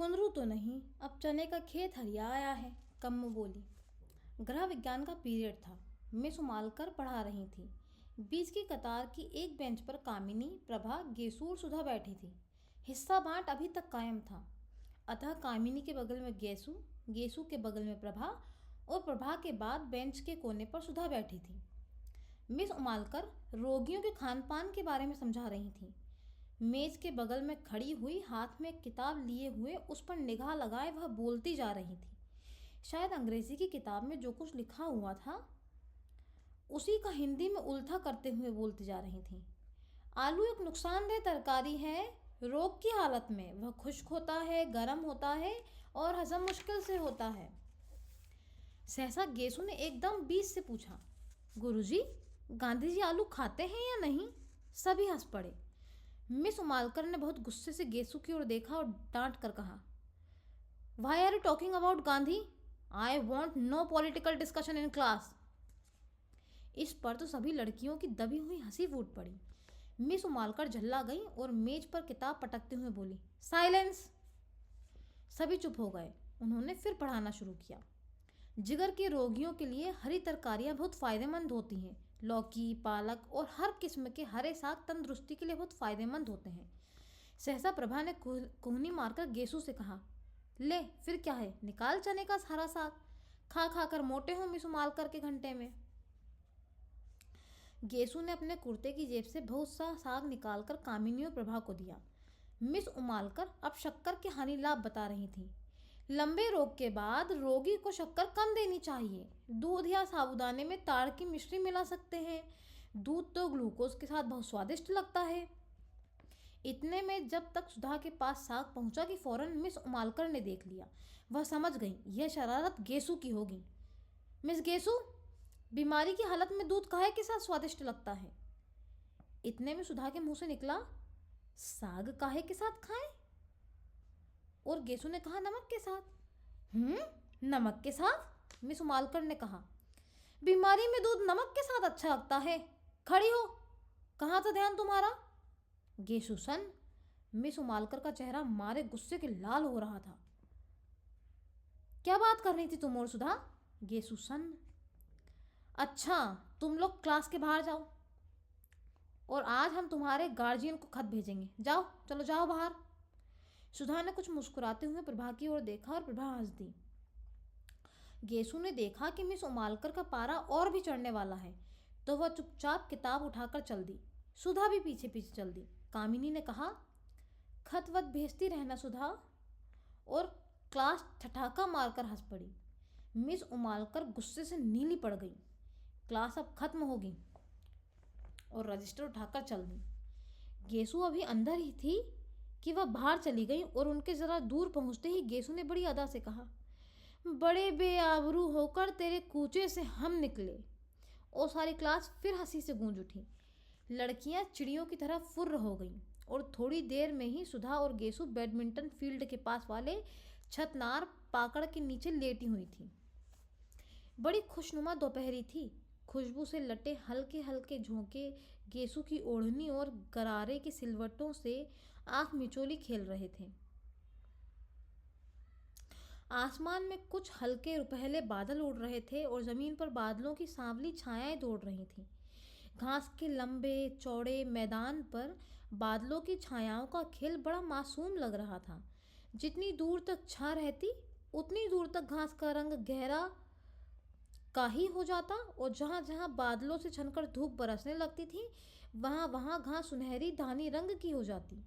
कुंदरू तो नहीं, अब चने का खेत हरिया आया है, कम्मो बोली। गृह विज्ञान का पीरियड था। मिस उमालकर पढ़ा रही थी। बीच की कतार की एक बेंच पर कामिनी, प्रभा, गेसु और सुधा बैठी थी। हिस्सा बांट अभी तक कायम था। अतः कामिनी के बगल में गेसु, गेसु के बगल में प्रभा और प्रभा के बाद बेंच के कोने पर सुधा बैठी थी। मिस उमालकर रोगियों के खान पान के बारे में समझा रही थी। मेज के बगल में खड़ी हुई, हाथ में एक किताब लिए हुए उस पर निगाह लगाए वह बोलती जा रही थी। शायद अंग्रेजी की किताब में जो कुछ लिखा हुआ था उसी का हिंदी में उल्था करते हुए बोलती जा रही थी। आलू एक नुकसानदेह तरकारी है। रोग की हालत में वह खुश्क होता है, गर्म होता है और हजम मुश्किल से होता है। सहसा गेसु ने एकदम बीच से पूछा, गुरुजी, गांधी जी आलू खाते हैं या नहीं? सभी हंस पड़े। मिस उमालकर ने बहुत गुस्से से गेसु की ओर देखा और डांट कर कहा, why are you talking about Gandhi? I want no political discussion in class. इस पर तो सभी लड़कियों की दबी हुई हंसी फूट पड़ी। मिस उमालकर झल्ला गई और मेज पर किताब पटकते हुए बोली, साइलेंस। सभी चुप हो गए। उन्होंने फिर पढ़ाना शुरू किया। जिगर के रोगियों के लिए हरी तरकारियां बहुत फायदेमंद होती हैं। लौकी, पालक और हर किस्म के हरे साग तंदुरुस्ती के लिए बहुत फायदेमंद होते हैं। सहसा प्रभा ने कोहनी मारकर गेसु से कहा, ले फिर क्या है, निकाल चने का हरा साग, खा खा कर मोटे हो मिस उमालकर के घंटे में। गेसु ने अपने कुर्ते की जेब से बहुत सा साग निकालकर कामिनी और प्रभा को दिया। मिस उमालकर अब शक्कर के हानि लाभ बता रही थी। लंबे रोग के बाद रोगी को शक्कर कम देनी चाहिए। दूध या साबुदाने में ताड़ की मिश्री मिला सकते हैं। दूध तो ग्लूकोज के साथ बहुत स्वादिष्ट लगता है। इतने में जब तक सुधा के पास साग पहुंचा कि फौरन मिस उमालकर ने देख लिया। वह समझ गई यह शरारत गेसु की होगी। मिस गेसु, बीमारी की हालत में दूध काहे के साथ स्वादिष्ट लगता है? इतने में सुधा के मुंह से निकला, साग काहे के साथ खाएं? और गेसु ने कहा, नमक के साथ। नमक के साथ? मिस उमालकर ने कहा, बीमारी में दूध नमक के साथ अच्छा लगता है। खड़ी हो, कहाँ था ध्यान तुम्हारा? गेसु सन। मिस उमालकर का चेहरा मारे गुस्से के लाल हो रहा था। क्या बात कर रही थी तुम और सुधा? गेसु सन। अच्छा, तुम लोग क्लास के बाहर जाओ और आज हम तुम्हारे गार्जियन को खत भेजेंगे। जाओ, चलो जाओ बाहर। सुधा ने कुछ मुस्कुराते हुए प्रभा की ओर देखा और प्रभा हंस दी। गेसु ने देखा कि मिस उमालकर का पारा और भी चढ़ने वाला है तो वह चुपचाप किताब उठाकर चल दी। सुधा भी पीछे पीछे चल दी। कामिनी ने कहा, खत वत भेजती रहना सुधा। और क्लास ठठाका मारकर हंस पड़ी। मिस उमालकर गुस्से से नीली पड़ गई। क्लास अब खत्म होगी और रजिस्टर उठाकर चल दी। गेसु अभी अंदर ही थी कि वह बाहर चली गई और उनके जरा दूर पहुंचते ही गेसु ने बड़ी अदा से कहा, बड़े बेआबरू होकर तेरे कूचे से हम निकले। और सारी क्लास फिर हंसी से गूंज उठी। लड़कियां चिड़ियों की तरह फुर्र हो गईं और थोड़ी देर में ही सुधा और गेसु बैडमिंटन फील्ड के पास वाले छतनार पाकड़ के नीचे लेटी हुई थी। बड़ी खुशनुमा दोपहरी थी। खुशबू से लटे हल्के हल्के झोंके गेसु की ओढ़नी और गरारे के सिलवटों से आंख मिचोली खेल रहे थे। आसमान में कुछ हल्के रुपहले बादल उड़ रहे थे और जमीन पर बादलों की सांवली छायाएं दौड़ रही थीं। घास के लंबे चौड़े मैदान पर बादलों की छायाओं का खेल बड़ा मासूम लग रहा था। जितनी दूर तक छा रहती उतनी दूर तक घास का रंग गहरा काही हो जाता और जहाँ जहाँ बादलों से छनकर धूप बरसने लगती थी वहाँ वहाँ घास सुनहरी धानी रंग की हो जाती।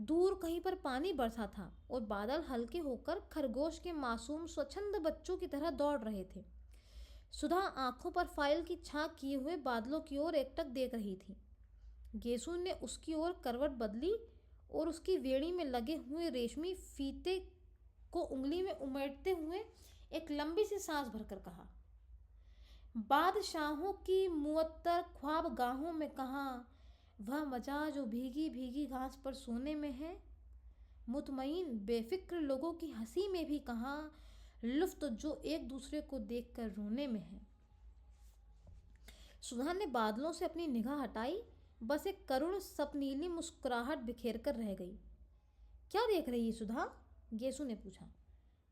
दूर कहीं पर पानी बरसा था और बादल हल्के होकर खरगोश के मासूम स्वच्छंद बच्चों की तरह दौड़ रहे थे। सुधा आंखों पर फाइल की छाप किए हुए बादलों की ओर एकटक देख रही थी। गेसु ने उसकी ओर करवट बदली और उसकी वेणी में लगे हुए रेशमी फीते को उंगली में उमेटते हुए एक लंबी सी सांस भरकर कहा, बादशाहों की मुअत्तर ख्वाब गाहों में कहाँ, वह मजा जो भीगी भीगी घास पर सोने में है। मुतमईन बेफिक्र लोगों की हंसी में भी कहाँ, लुफ्त जो एक दूसरे को देखकर रोने में है। सुधा ने बादलों से अपनी निगाह हटाई। बस एक करुण सपनीली मुस्कुराहट बिखेर कर रह गई। क्या देख रही है सुधा? गेसु ने पूछा।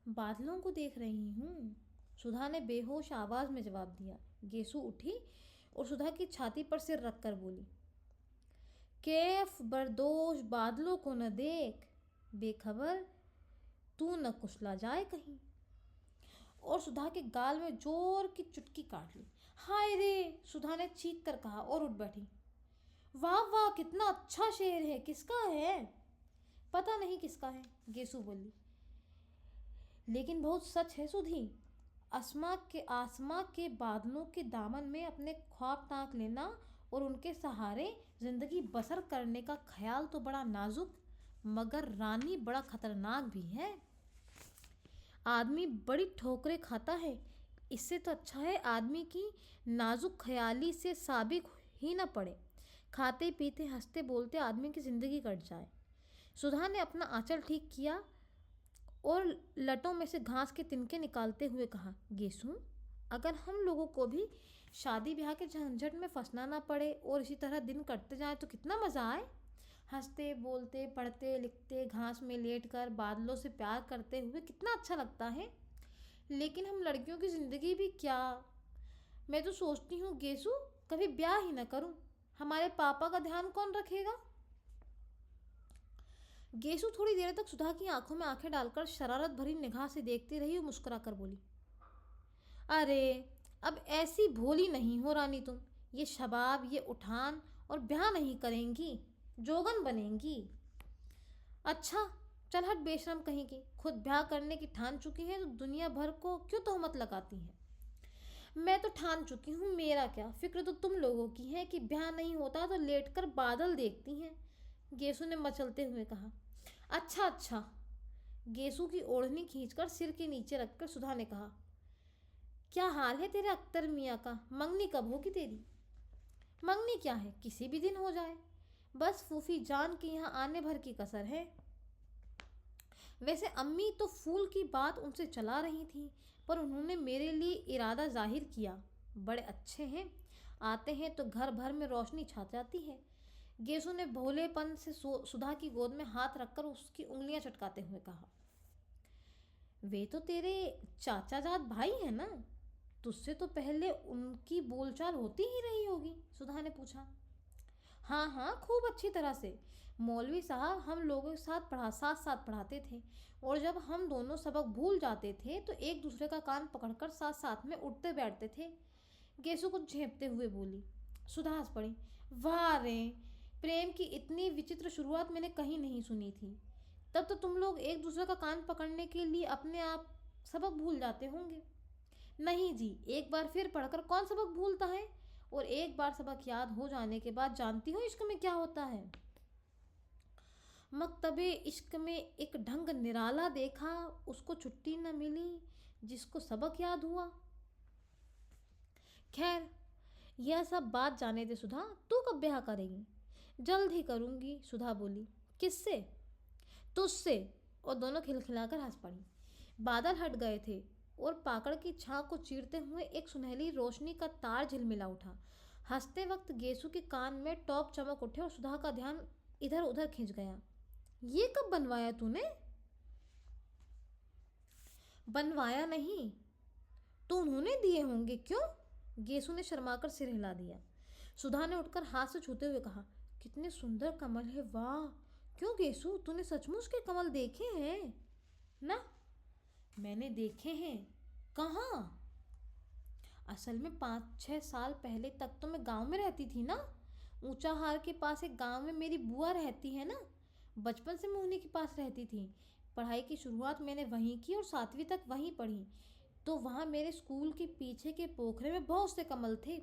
बादलों को देख रही हूँ, सुधा ने बेहोश आवाज में जवाब दिया। गेसु उठी और सुधा की छाती पर सिर रखकर बोली, कैफ बरदोश, बादलों को न देख, बेखबर तू न कुचला जाए कहीं। और सुधा के गाल में जोर की चुटकी काट ली। हाय रे, सुधा ने चीख कर कहा और उठ बैठी। वाह वाह, कितना अच्छा शेर है, किसका है? पता नहीं किसका है, गेसु बोली, लेकिन बहुत सच है सुधी। आसमां के बादलों के दामन में अपने ख्वाब ताक लेना और उनके सहारे जिंदगी बसर करने का ख्याल तो बड़ा नाजुक मगर रानी बड़ा खतरनाक भी है। आदमी बड़ी ठोकरें खाता है, इससे तो अच्छा है आदमी की नाजुक ख्याली से साबिक ही न पड़े, खाते पीते हंसते बोलते आदमी की जिंदगी कट जाए। सुधा ने अपना आंचल ठीक किया और लटों में से घास के तिनके निकालते हुए कहा, गेसु, अगर हम लोगों को भी शादी ब्याह के झंझट में फंसना ना पड़े और इसी तरह दिन कटते जाए तो कितना मज़ा आए। हंसते बोलते पढ़ते लिखते घास में लेटकर बादलों से प्यार करते हुए कितना अच्छा लगता है। लेकिन हम लड़कियों की ज़िंदगी भी क्या। मैं तो सोचती हूँ गेसु, कभी ब्याह ही ना करूँ, हमारे पापा का ध्यान कौन रखेगा। गेसु थोड़ी देर तक सुधा की आंखों में आंखें डालकर शरारत भरी निगाह से देखती रही और मुस्कुरा कर बोली, अरे अब ऐसी भोली नहीं हो रानी तुम, ये शबाब, ये उठान और ब्याह नहीं करेंगी, जोगन बनेंगी। अच्छा चल हट बेशरम कहीं की, खुद ब्याह करने की ठान चुकी है तो दुनिया भर को क्यों तोहमत लगाती है। मैं तो ठान चुकी हूँ, मेरा क्या, फिक्र तो तुम लोगों की है कि ब्याह नहीं होता तो लेटकर बादल देखती हैं, गेसु ने मचलते हुए कहा। अच्छा अच्छा, गेसु की ओढ़नी खींचकर सिर के नीचे रखकर सुधा ने कहा, क्या हाल है तेरे अख्तर मियाँ का, मंगनी कब होगी तेरी। मंगनी क्या है, किसी भी दिन हो जाए, बस फूफी जान के यहाँ आने भर की कसर है। वैसे अम्मी तो फूल की बात उनसे चला रही थी, पर उन्होंने मेरे लिए इरादा जाहिर किया, बड़े अच्छे हैं, आते हैं तो घर भर में रोशनी छा जाती है। गेसु ने भोलेपन से सुधा की गोद में हाथ रखकर उसकी उंगलियां चटकाते हुए कहा, वे तो तेरे चाचा जात भाई हैं ना, तुझसे तो पहले उनकी बोलचाल होती ही रही होगी, सुधा ने पूछा। हाँ हाँ, खूब अच्छी तरह से, मौलवी साहब हम लोगों के साथ साथ पढ़ाते थे और जब हम दोनों सबक भूल जाते थे तो एक दूसरे का कान पकड़कर साथ साथ में उठते बैठते थे। गेसु को झेपते हुए बोली। सुधा हंस पड़ी। वाह रे, प्रेम की इतनी विचित्र शुरुआत मैंने कहीं नहीं सुनी थी। तब तो तुम लोग एक दूसरे का कान पकड़ने के लिए अपने आप सबक भूल जाते होंगे। नहीं जी, एक बार फिर पढ़कर कौन सबक भूलता है, और एक बार सबक याद हो जाने के बाद जानती हो इश्क में क्या होता है। मकतबे इश्क में एक ढंग निराला देखा, उसको छुट्टी न मिली, जिसको सबक याद हुआ। खैर यह सब बात जाने दे सुधा, तू कब ब्याह करेगी। जल्द ही करूँगी, सुधा बोली। किससे। तुझसे। और दोनों खिलखिलाकर हंस पड़ी। बादल हट गए थे और पाकड़ की छां को चीरते हुए एक सुनहली रोशनी का तार झिलमिला उठा। हंसते वक्त गेसु के कान में टॉप चमक उठे और सुधा का ध्यान इधर उधर खिंच गया। ये कब बनवाया तूने। बनवाया नहीं तो उन्होंने दिए होंगे। क्यों। गेसु ने शर्माकर सिर हिला दिया। सुधा ने उठकर हाथ से छूते हुए कहा, कितने सुंदर कमल है, वाह। क्यों गेसु, तूने सचमुच के कमल देखे हैं ना। मैंने देखे हैं। कहाँ। असल में 5-6 साल पहले तक तो मैं गांव में रहती थी ना। ऊंचाहार के पास एक गांव में मेरी बुआ रहती है ना। बचपन से मैं उन्हीं के पास रहती थी। पढ़ाई की शुरुआत मैंने वहीं की और 7वीं तक वहीं पढ़ी। तो वहाँ मेरे स्कूल के पीछे के पोखरे में बहुत से कमल थे।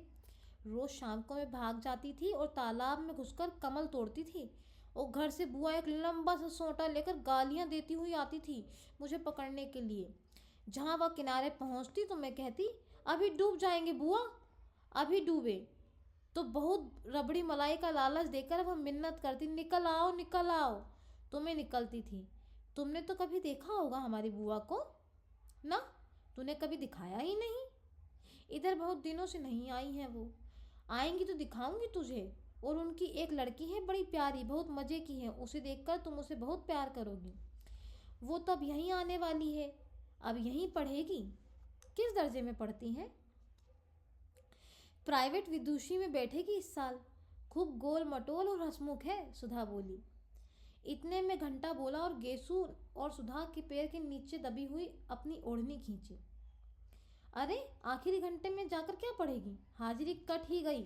रोज़ शाम को मैं भाग जाती थी और तालाब में घुसकर कमल तोड़ती थी, और घर से बुआ एक लंबा सा सोंटा लेकर गालियाँ देती हुई आती थी मुझे पकड़ने के लिए। जहाँ वह किनारे पहुँचती तो मैं कहती, अभी डूब जाएंगे बुआ, अभी डूबे। तो बहुत रबड़ी मलाई का लालच देकर वह मिन्नत करती, निकल आओ निकल आओ। तो मैं निकलती थी। तुमने तो कभी देखा होगा हमारी बुआ को ना। तूने कभी दिखाया ही नहीं। इधर बहुत दिनों से नहीं आई हैं वो। आएंगी तो दिखाऊंगी तुझे। और उनकी एक लड़की है बड़ी प्यारी, बहुत मज़े की है, उसे देखकर तुम उसे बहुत प्यार करोगी। वो तो अब यहीं आने वाली है, अब यहीं पढ़ेगी। किस दर्जे में पढ़ती हैं? प्राइवेट विदुषी में बैठेगी इस साल। खूब गोल मटोल और हंसमुख है, सुधा बोली। इतने में घंटा बोला और गेसू और सुधा के पैर के नीचे दबी हुई अपनी ओढ़नी खींची। अरे आखिरी घंटे में जाकर क्या पढ़ेगी? हाजिरी कट ही गई।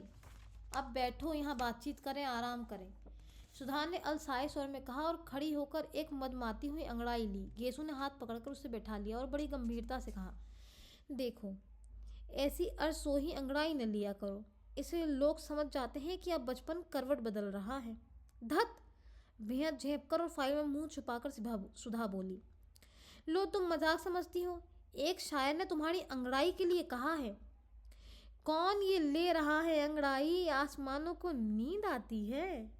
अब बैठो, यहाँ बातचीत करें, आराम करें, सुधा ने अलसाए स्वर में कहा और खड़ी होकर एक मदमाती हुई अंगड़ाई ली। गेसू ने हाथ पकड़कर उसे बैठा लिया और बड़ी गंभीरता से कहा, देखो, ऐसी अरसोही अंगड़ाई न लिया करो, इसे लोग समझ जाते हैं कि अब बचपन करवट बदल रहा है। धत! बेहद झेप कर और फाइल में मुंह छुपाकर सुधा बोली। लो, तुम मजाक समझती हो? एक शायर ने तुम्हारी अंगड़ाई के लिए कहा है। कौन ये ले रहा है अंगड़ाई? आसमानों को नींद आती है।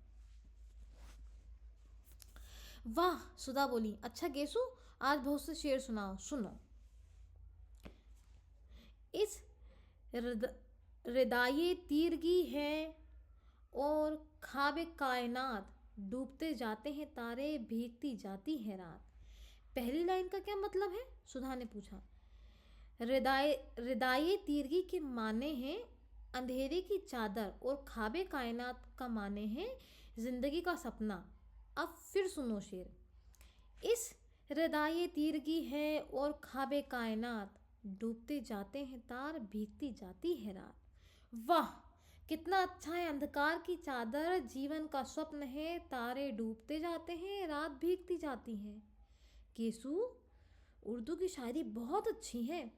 वाह, सुधा बोली। अच्छा गेसु, आज बहुत से शेर सुनाओ। सुनो। इस हृदय तीरगी है और खाबे कायनात, डूबते जाते हैं तारे, भीगती जाती है रात। पहली लाइन का क्या मतलब है? सुधा ने पूछा। हृदय तीरगी के माने हैं अंधेरे की चादर और खाबे कायनात का माने हैं जिंदगी का सपना। अब फिर सुनो शेर। इस हृदय तीरगी है और खाबे कायनात, डूबते जाते हैं तार, भीगती जाती है रात। वाह, कितना अच्छा है। अंधकार की चादर जीवन का स्वप्न है, तारे डूबते जाते हैं, रात भीगती जाती है। केसु, उर्दू की शायरी बहुत अच्छी है।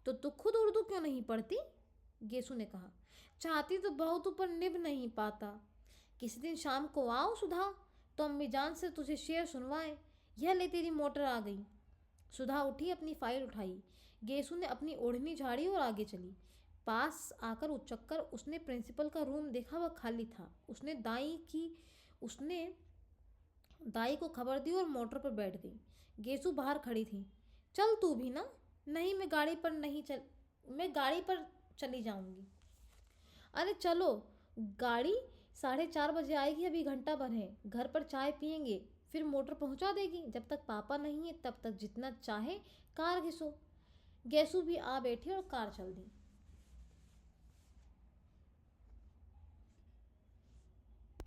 तो तू खुद उर्दू क्यों नहीं पढ़ती? गेसु ने कहा। चाहती तो बहुत, ऊपर निभ नहीं पाता। किसी दिन शाम को आओ सुधा, तो अम्मी जान से तुझे शेर सुनवाए। यह ले, तेरी मोटर आ गई। सुधा उठी, अपनी फाइल उठाई। गेसु ने अपनी ओढ़नी झाड़ी और आगे चली। पास आकर उचक्कर उसने प्रिंसिपल का रूम देखा, वह खाली था। उसने दाई को खबर दी और मोटर पर बैठ गई। गेसु बाहर खड़ी थी। चल तू भी ना। नहीं, मैं गाड़ी पर चली जाऊंगी। अरे चलो, गाड़ी 4:30 बजे आएगी, अभी घंटा भर है। घर पर चाय पियेंगे, फिर मोटर पहुंचा देगी। जब तक पापा नहीं है तब तक जितना चाहे कार घिसो। गेसु भी आ बैठी और कार चल दी।